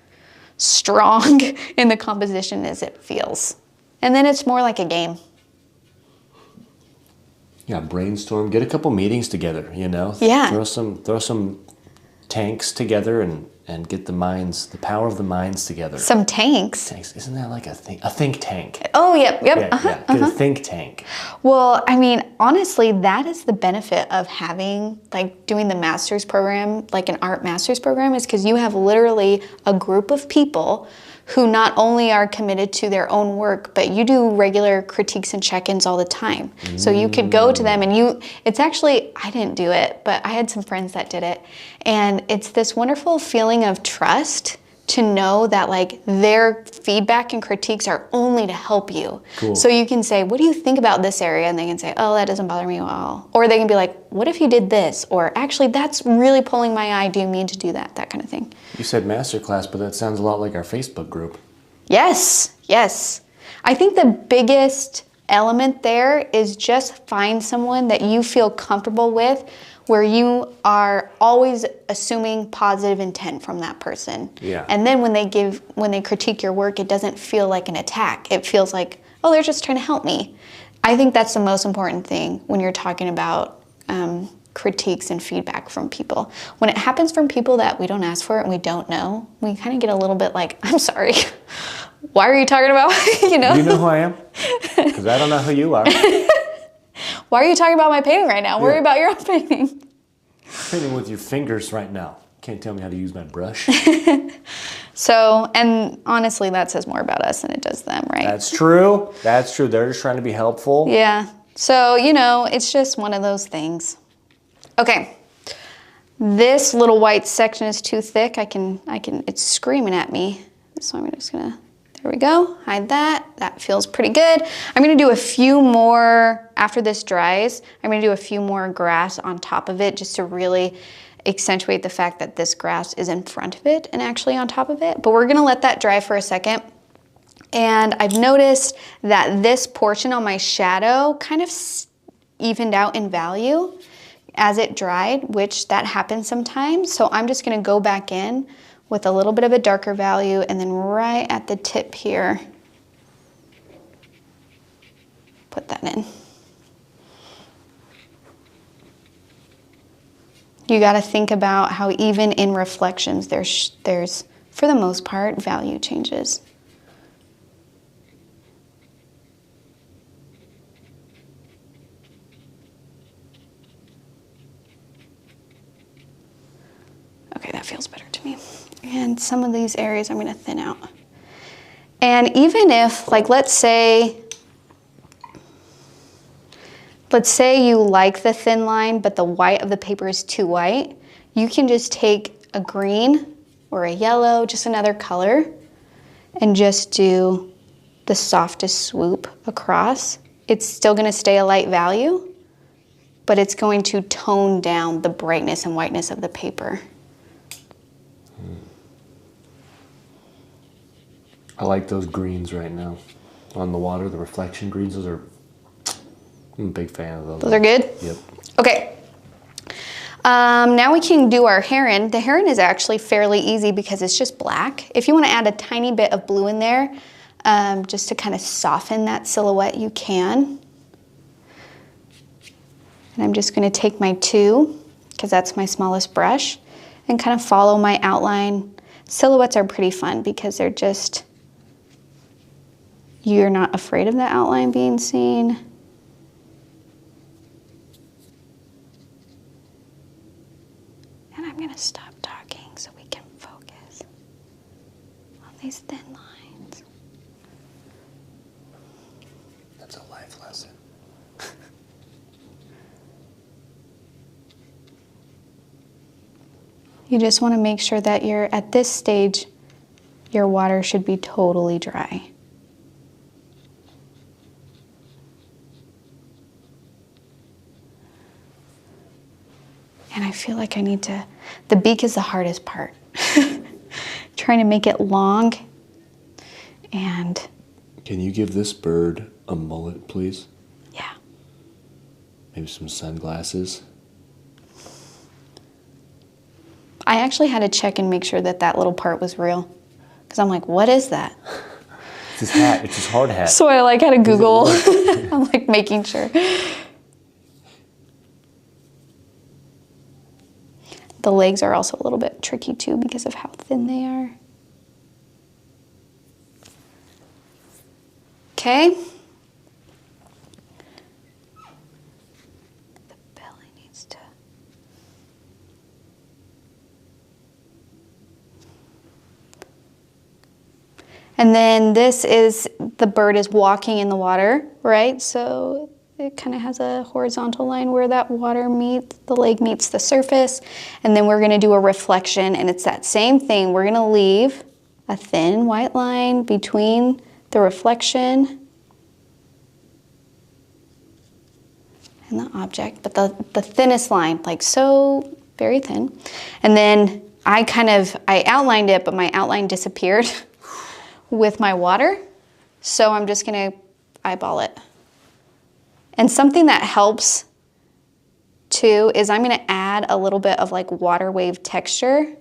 strong in the composition as it feels? And then it's more like a game. Yeah, brainstorm. Get a couple meetings together, you know? Yeah. Throw some tanks together and get the power of the minds together. Some tanks. Isn't that like a think tank? Oh, yep. Get a think tank. Well, I mean, honestly, that is the benefit of having, like, doing the master's program, like an art master's program, is because you have literally a group of people who not only are committed to their own work, but you do regular critiques and check-ins all the time. So you could go to them and it's actually, I didn't do it, but I had some friends that did it. And it's this wonderful feeling of trust to know that like their feedback and critiques are only to help you. Cool. So you can say, what do you think about this area? And they can say, oh, that doesn't bother me at all. Or they can be like, what if you did this? Or actually, that's really pulling my eye. Do you mean to do that? That kind of thing. You said masterclass, but that sounds a lot like our Facebook group. Yes, yes. I think the biggest element there is just find someone that you feel comfortable with, where you are always assuming positive intent from that person. Yeah. And then when they critique your work, it doesn't feel like an attack. It feels like, oh, they're just trying to help me. I think that's the most important thing when you're talking about critiques and feedback from people. When it happens from people that we don't ask for and we don't know, we kind of get a little bit like, I'm sorry, why are you talking about, you know? Do you know who I am? Because I don't know who you are. Why are you talking about my painting right now? Worry about your own painting. Painting with your fingers right now. Can't tell me how to use my brush. So, and honestly, that says more about us than it does them, right? That's true. That's true. They're just trying to be helpful. Yeah. So, you know, it's just one of those things. Okay. This little white section is too thick. It's screaming at me. So I'm just gonna, there we go, hide that. That feels pretty good. I'm gonna do a few more, after this dries, I'm gonna do a few more grass on top of it just to really accentuate the fact that this grass is in front of it and actually on top of it. But we're gonna let that dry for a second. And I've noticed that this portion on my shadow kind of evened out in value as it dried, which that happens sometimes. So I'm just gonna go back in with a little bit of a darker value and then right at the tip here, put that in. You gotta think about how even in reflections, there's for the most part, value changes. And some of these areas I'm gonna thin out. And even if, like, let's say you like the thin line, but the white of the paper is too white, you can just take a green or a yellow, just another color, and just do the softest swoop across. It's still gonna stay a light value, but it's going to tone down the brightness and whiteness of the paper. I like those greens right now on the water, the reflection greens. Those are, I'm a big fan of those. Those are good? Yep. Okay. Now we can do our heron. The heron is actually fairly easy because it's just black. If you want to add a tiny bit of blue in there, just to kind of soften that silhouette, you can. And I'm just going to take my 2, because that's my smallest brush, and kind of follow my outline. Silhouettes are pretty fun because they're just, you're not afraid of the outline being seen. And I'm going to stop talking so we can focus on these thin lines. That's a life lesson. You just want to make sure that you're, at this stage, your water should be totally dry. And I feel like I need to, the beak is the hardest part. Trying to make it long. And Can you give this bird a mullet, please? yeah. Maybe some sunglasses? I actually had to check and make sure that that little part was real. Because I'm like, what is that? It's his hat. It's his hard hat. So I like had to Google. I'm like making sure. The legs are also a little bit tricky too because of how thin they are. Okay. The belly needs to. And then this is, the bird is walking in the water, right? So it kind of has a horizontal line where that water meets, the leg meets the surface. And then we're gonna do a reflection, and it's that same thing. We're gonna leave a thin white line between the reflection and the object, but the thinnest line, like so very thin. And then I outlined it, but my outline disappeared with my water. So I'm just gonna eyeball it. And something that helps too is I'm gonna add a little bit of like water wave texture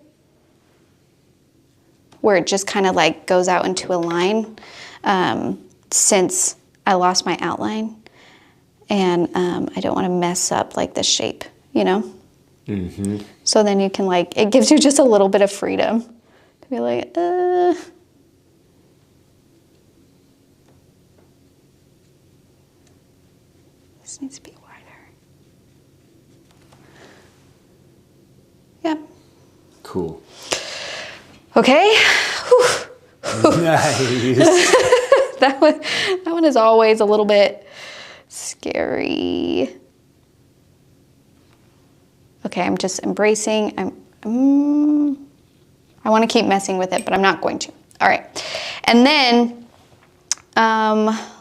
where it just kind of like goes out into a line since I lost my outline. And I don't wanna mess up like the shape, you know? Mm-hmm. So then you can like, it gives you just a little bit of freedom to be like, This needs to be wider. Yep. Cool. Okay. Nice. That one is always a little bit scary. Okay, I'm just embracing. I want to keep messing with it, but I'm not going to. All right. And then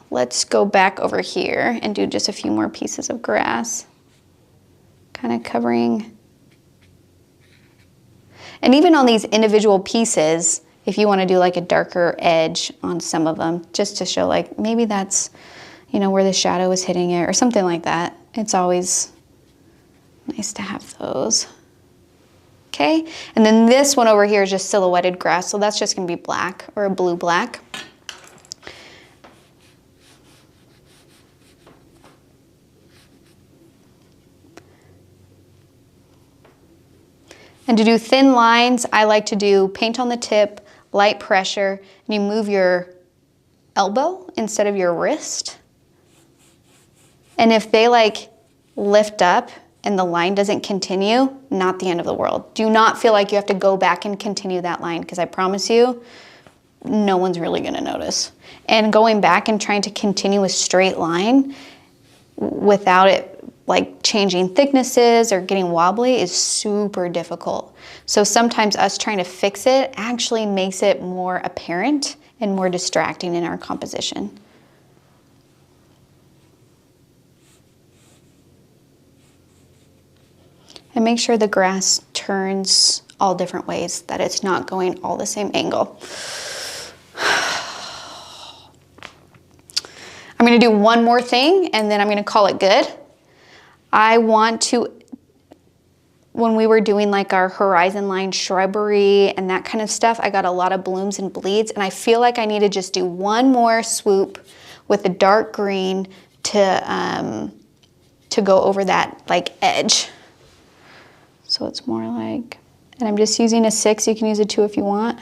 let's go back over here and do just a few more pieces of grass. Kind of covering. And even on these individual pieces, if you want to do like a darker edge on some of them, just to show like maybe that's, you know, where the shadow is hitting it or something like that. It's always nice to have those. Okay, and then this one over here is just silhouetted grass, so that's just gonna be black or a blue-black. And to do thin lines, I like to do paint on the tip, light pressure, and you move your elbow instead of your wrist. And if they like lift up and the line doesn't continue, not the end of the world. Do not feel like you have to go back and continue that line, because I promise you, no one's really gonna notice. And going back and trying to continue a straight line without it like changing thicknesses or getting wobbly is super difficult. So sometimes us trying to fix it actually makes it more apparent and more distracting in our composition. And make sure the grass turns all different ways, that it's not going all the same angle. I'm gonna do one more thing and then I'm gonna call it good. I want to, when we were doing like our horizon line shrubbery and that kind of stuff, I got a lot of blooms and bleeds, and I feel like I need to just do one more swoop with a dark green to go over that like edge. So it's more like, and I'm just using a 6, you can use a 2 if you want.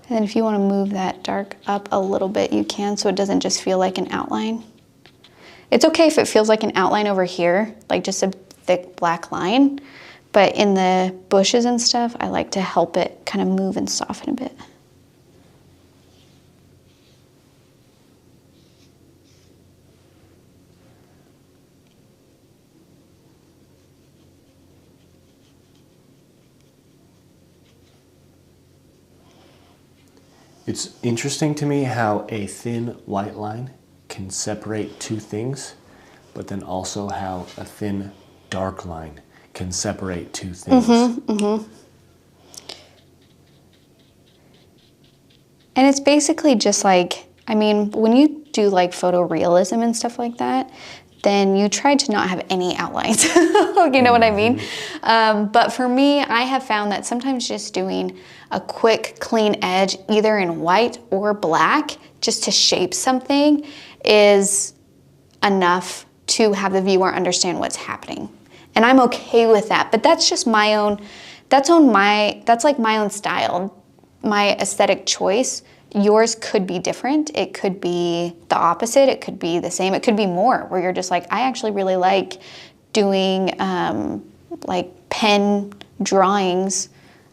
And then if you want to move that dark up a little bit, you can, so it doesn't just feel like an outline. It's okay if it feels like an outline over here, like just a thick black line, but in the bushes and stuff, I like to help it kind of move and soften a bit. It's interesting to me how a thin white line can separate two things, but then also how a thin dark line can separate two things. And it's basically just like, I mean, when you do like photorealism and stuff like that, then you try to not have any outlines. You know what I mean? But for me, I have found that sometimes just doing a quick, clean edge, either in white or black, just to shape something is enough to have the viewer understand what's happening. And I'm okay with that, but that's just my own, that's like my own style, my aesthetic choice. Yours could be different. It could be the opposite. It could be the same. It could be more, where you're just like, I actually really like doing like pen drawings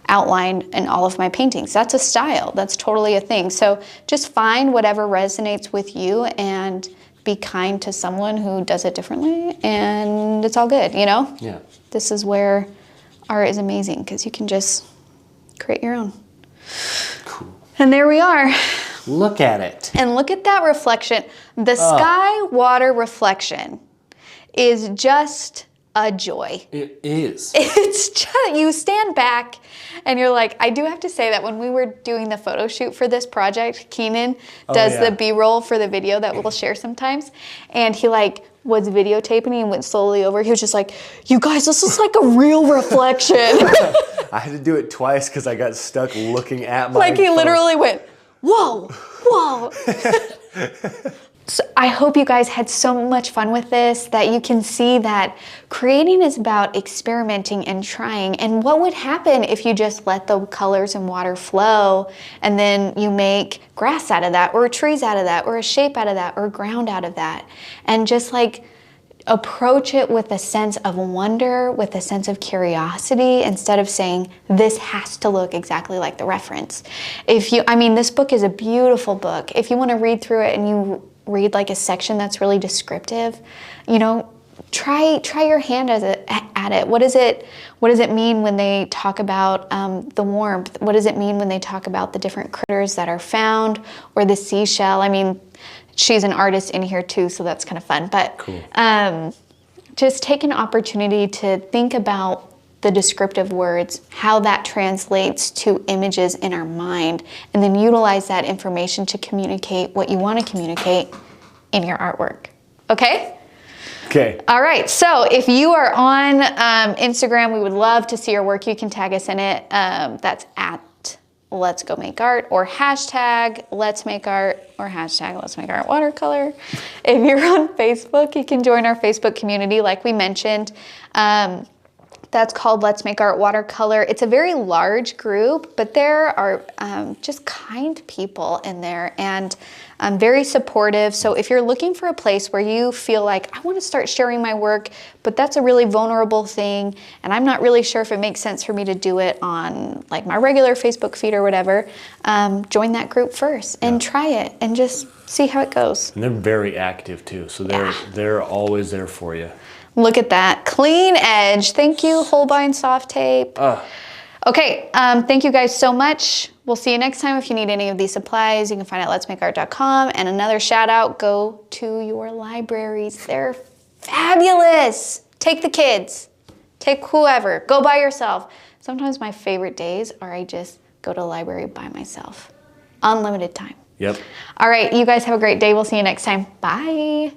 outline in all of my paintings. That's a style. That's totally a thing. So just find whatever resonates with you and be kind to someone who does it differently, and it's all good, you know? Yeah. This is where art is amazing, because you can just create your own. Cool. And there we are. Look at it. And look at that reflection. The sky water reflection is just a joy. It is. It's just, you stand back and you're like, I do have to say that when we were doing the photo shoot for this project, Keenan does the B-roll for the video that we'll share sometimes. And he like was videotaping and went slowly over. He was just like, you guys, this is like a real reflection. I had to do it twice because I got stuck looking at my Like he phone. literally went, whoa, whoa. So I hope you guys had so much fun with this, that you can see that creating is about experimenting and trying. And what would happen if you just let the colors and water flow, and then you make grass out of that, or trees out of that, or a shape out of that, or ground out of that, and just like approach it with a sense of wonder, with a sense of curiosity, instead of saying, this has to look exactly like the reference. I mean, this book is a beautiful book. If you want to read through it and you read like a section that's really descriptive, you know, try your hand at it. What does it mean when they talk about the warmth? What does it mean when they talk about the different critters that are found, or the seashell? I mean, she's an artist in here too, so that's kind of fun. But cool. Just take an opportunity to think about the descriptive words, how that translates to images in our mind, and then utilize that information to communicate what you want to communicate in your artwork. Okay? Okay. All right, so if you are on Instagram, we would love to see your work. You can tag us in it. That's at Let's Go Make Art, or hashtag Let's Make Art, or hashtag Let's Make Art Watercolor. If you're on Facebook, you can join our Facebook community like we mentioned. That's called Let's Make Art Watercolor. It's a very large group, but there are just kind people in there and very supportive. So if you're looking for a place where you feel like, I want to start sharing my work, but that's a really vulnerable thing, and I'm not really sure if it makes sense for me to do it on like my regular Facebook feed or whatever, join that group first and try it and just see how it goes. And they're very active too, so they're always there for you. Look at that, clean edge. Thank you, Holbein soft tape. Okay, thank you guys so much. We'll see you next time. If you need any of these supplies, you can find it at letsmakeart.com. And another shout out, go to your libraries. They're fabulous. Take the kids, take whoever, go by yourself. Sometimes my favorite days are I just go to the library by myself. Unlimited time. Yep. All right, you guys have a great day. We'll see you next time. Bye.